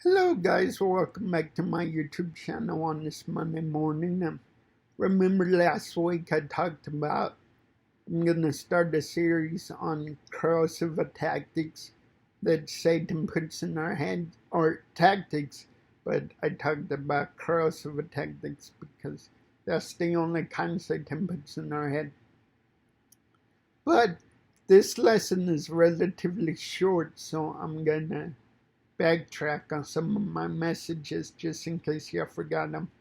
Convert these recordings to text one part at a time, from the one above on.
Hello guys, welcome back to my YouTube channel on this Monday morning. Remember last week I talked about I'm going to start a series on corrosive tactics that Satan puts in our head, or tactics, but I talked about corrosive tactics because that's the only kind Satan puts in our head. But this lesson is relatively short, so I'm going to backtrack on some of my messages just in case you forgot them.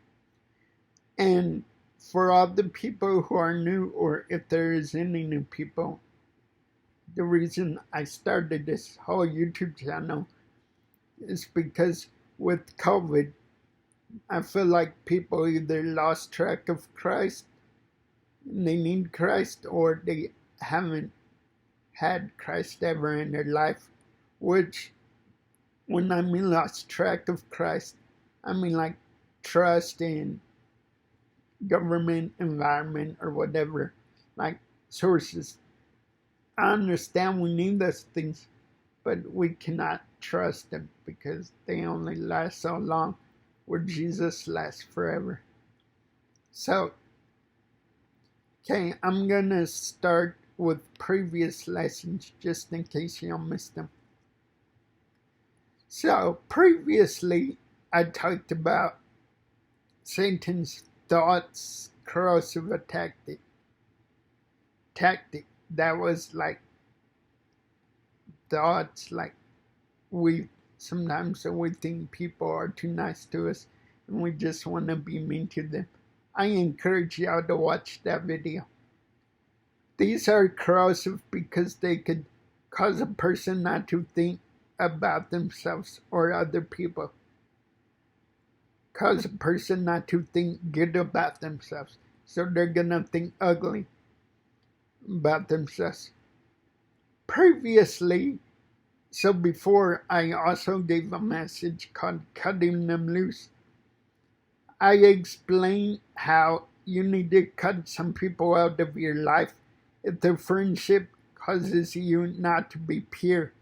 And for all the people who are new, or if there is any new people, the reason I started this whole YouTube channel is because with COVID, I feel like people either lost track of Christ and they need Christ, or they haven't had Christ ever in their life, which when I mean lost track of Christ, I mean like trust in government, environment, or whatever, like sources. I understand we need those things, but we cannot trust them because they only last so long, where Jesus lasts forever. So, okay, I'm gonna start with previous lessons just in case you missed them. So, previously, I talked about Satan's thoughts corrosive tactic. That was like thoughts like sometimes we think people are too nice to us and we just want to be mean to them. I encourage y'all to watch that video. These are corrosive because they could cause a person not to think about themselves or other people. Cause a person not to think good about themselves. So they're gonna think ugly about themselves. Previously, so before, I also gave a message called Cutting Them Loose. I explained how you need to cut some people out of your life if the friendship causes you not to be pure.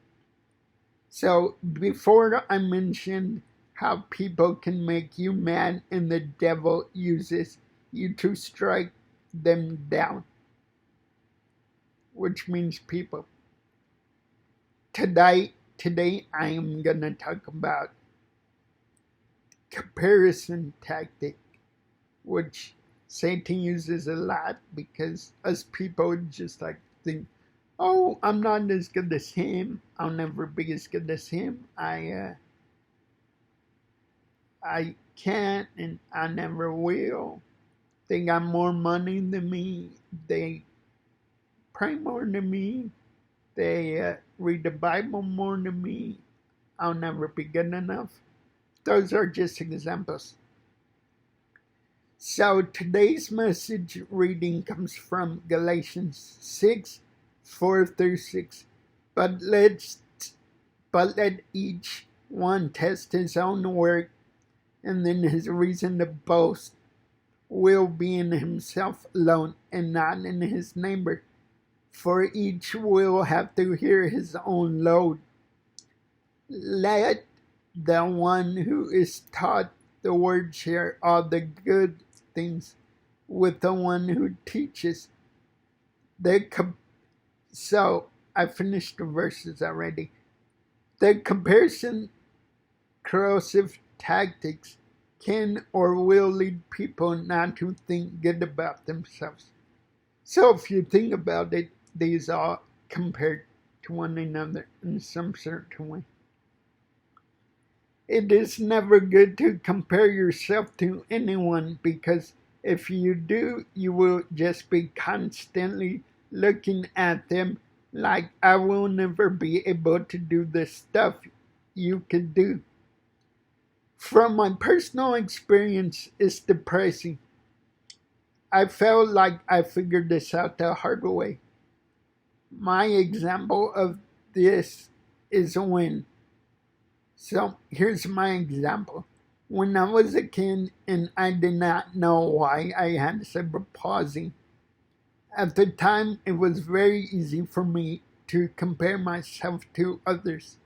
So before, I mentioned how people can make you mad and the devil uses you to strike them down, which means people. Today I am going to talk about comparison tactic, which Satan uses a lot because us people just like think, oh, I'm not as good as him. I'll never be as good as him. I can't and I never will. They got more money than me. They pray more than me. They read the Bible more than me. I'll never be good enough. Those are just examples. So today's message reading comes from Galatians 6, 4 through 6. But let each one test his own work, and then his reason to boast will be in himself alone and not in his neighbor. For each will have to hear his own load. Let the one who is taught the word share all the good things with the one who teaches. So I finished the verses already. The comparison corrosive tactics can or will lead people not to think good about themselves. So if you think about it, these are compared to one another in some certain way. It is never good to compare yourself to anyone, because if you do, you will just be constantly looking at them like, I will never be able to do the stuff you can do. From my personal experience, it's depressing. I felt like I figured this out the hard way. My example of this is so here's my example. When I was a kid and I did not know why I had cerebral palsy, at the time it was very easy for me to compare myself to others.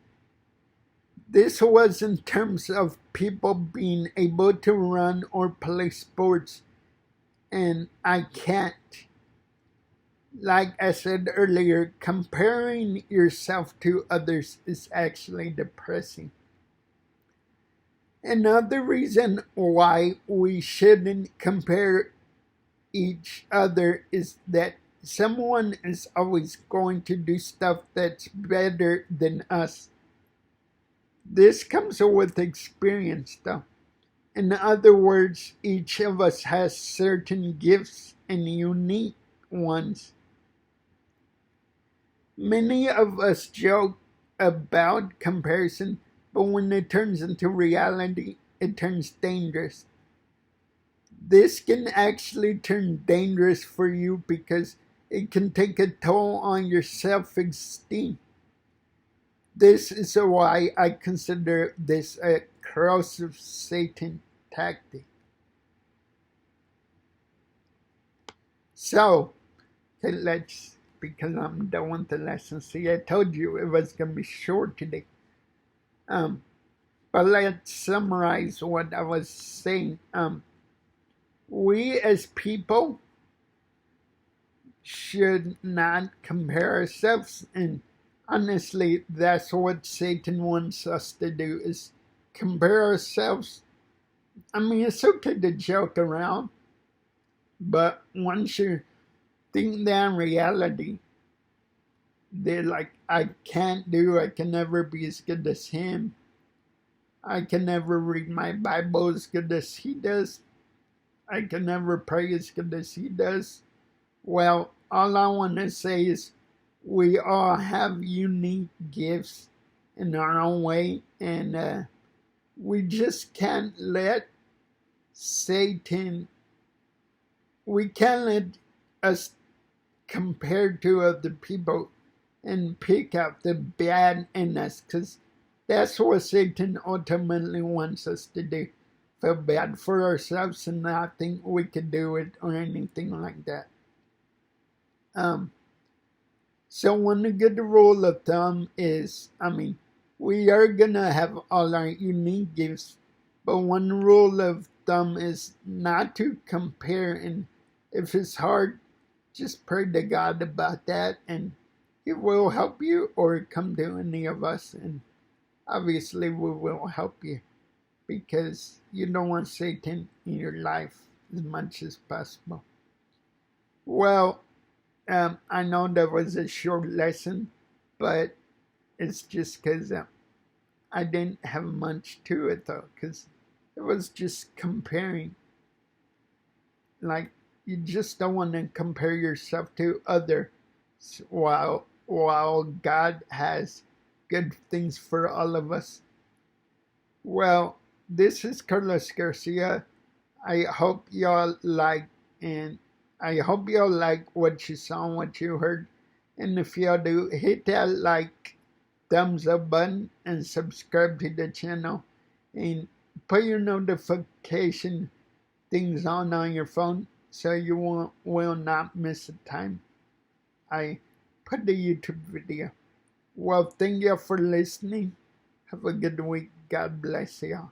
This was in terms of people being able to run or play sports, and I can't. Like I said earlier, comparing yourself to others is actually depressing. Another reason why we shouldn't compare each other is that someone is always going to do stuff that's better than us. This comes with experience, though. In other words, each of us has certain gifts and unique ones. Many of us joke about comparison, but when it turns into reality, it turns dangerous. This can actually turn dangerous for you because it can take a toll on your self-esteem. This is why I consider this a corrosive Satan tactic. So, let's, because I'm done with the lesson. See, I told you it was going to be short today. But let's summarize what I was saying. We as people should not compare ourselves, and honestly, that's what Satan wants us to do, is compare ourselves. I mean, it's okay to joke around, but once you think that in reality, they're like, I can never be as good as him. I can never read my Bible as good as he does. I can never pray as good as he does. Well, all I want to say is we all have unique gifts in our own way, and we just can't let Satan, we can't let us compare to other people and pick out the bad in us, because that's what Satan ultimately wants us to do. Feel bad for ourselves and not think we could do it or anything like that. So one good rule of thumb is, we are gonna have all our unique gifts, but one rule of thumb is not to compare, and if it's hard, just pray to God about that, and He will help you, or come to any of us, and obviously we will help you, because you don't want Satan in your life as much as possible. Well, I know that was a short lesson, but it's just because I didn't have much to it, though, because it was just comparing. Like, you just don't want to compare yourself to others while God has good things for all of us. Well, this is Carlos Garcia. I hope y'all like what you saw and what you heard. And if y'all do, hit that like, thumbs up button and subscribe to the channel. And put your notification things on your phone so you will not miss a time I put the YouTube video. Well, thank you for listening. Have a good week. God bless y'all.